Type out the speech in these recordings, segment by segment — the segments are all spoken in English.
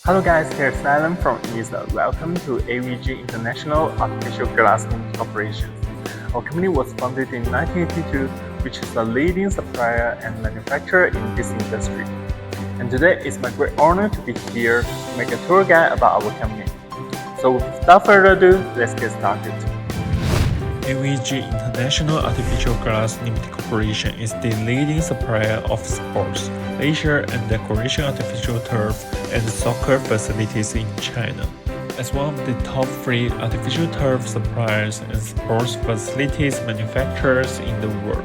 Hello guys, here's Alan from ESA. Welcome to AVG International Artificial Glass Corporation. Our company was founded in 1982, which is a leading supplier and manufacturer in this industry. And today it's my great honor to be here to make a tour guide about our company. So without further ado, let's get started. AVG International Artificial Glass Limited Corporation is the leading supplier of sports, leisure and decoration artificial turf and soccer facilities in China. As one of the top 3 artificial turf suppliers and sports facilities manufacturers in the world,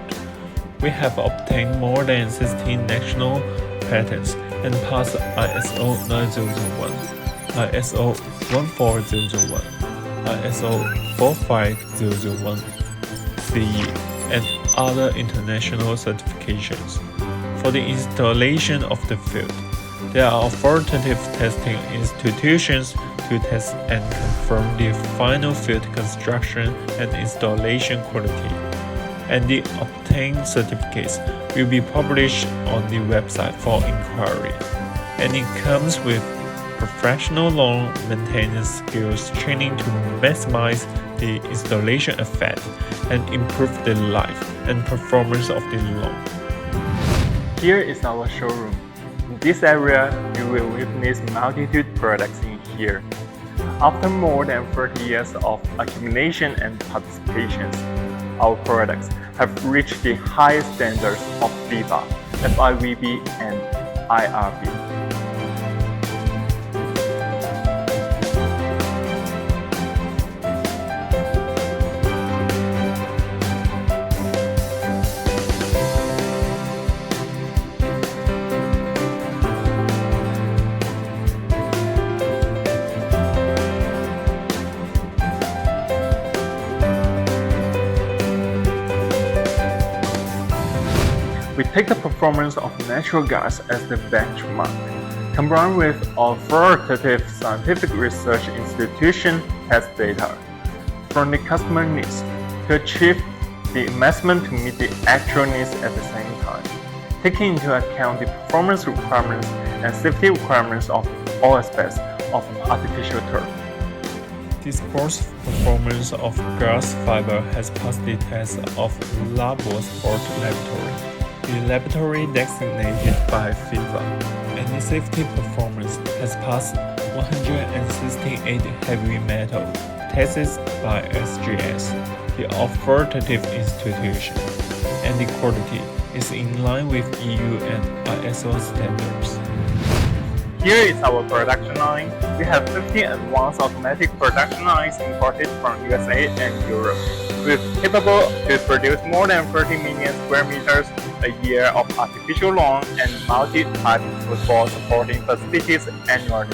we have obtained more than 16 national patents and passed ISO 9001, ISO 14001, ISO 45001 CE, and other international certifications. For the installation of the field, there are authoritative testing institutions to test and confirm the final field construction and installation quality, and the obtained certificates will be published on the website for inquiry, and it comes with professional lawn maintenance skills training to maximize the installation effect and improve the life and performance of the lawn. Here is our showroom. In this area, you will witness multitude products in here. After more than 30 years of accumulation and participations, our products have reached the highest standards of FIBA, FIVB, and IRB. We take the performance of natural gas as the benchmark, combined with authoritative scientific research institution test data from the customer needs to achieve the investment to meet the actual needs at the same time, taking into account the performance requirements and safety requirements of all aspects of artificial turf. The sports performance of glass fiber has passed the test of Labo Sport Laboratory, the laboratory designated by FIFA, and the safety performance has passed 168 heavy metal tests by SGS, the authoritative institution, and the quality is in line with EU and ISO standards. Here is our production line. We have 15 advanced automatic production lines imported from USA and Europe. We're capable to produce more than 30 million square meters a year of artificial lawn and multi-type football supporting facilities annually.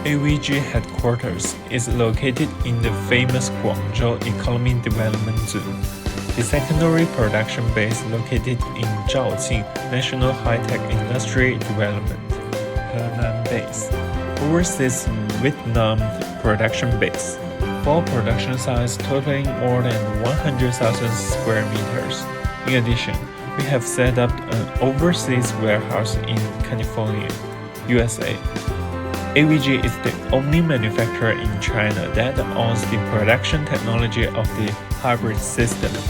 AVG headquarters is located in the famous Guangzhou Economic Development Zone. The secondary production base located in Zhaoqing National High-Tech Industry Development, Henan Base, overseas Vietnam production base. 4 production sites totaling more than 100,000 square meters. In addition, we have set up an overseas warehouse in California, USA. AVG is the only manufacturer in China that owns the production technology of the hybrid systems.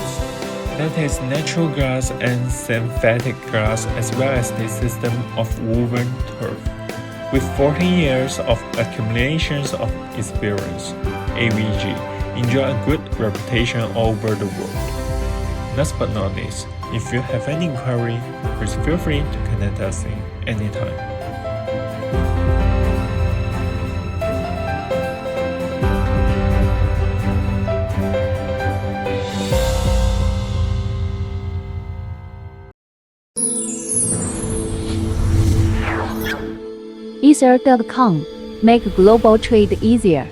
That is natural glass and synthetic glass as well as the system of woven turf. With 14 years of accumulations of experience, AVG enjoy a good reputation all over the world. Last but not least, if you have any inquiry, please feel free to contact us anytime. Ether.com. Make global trade easier.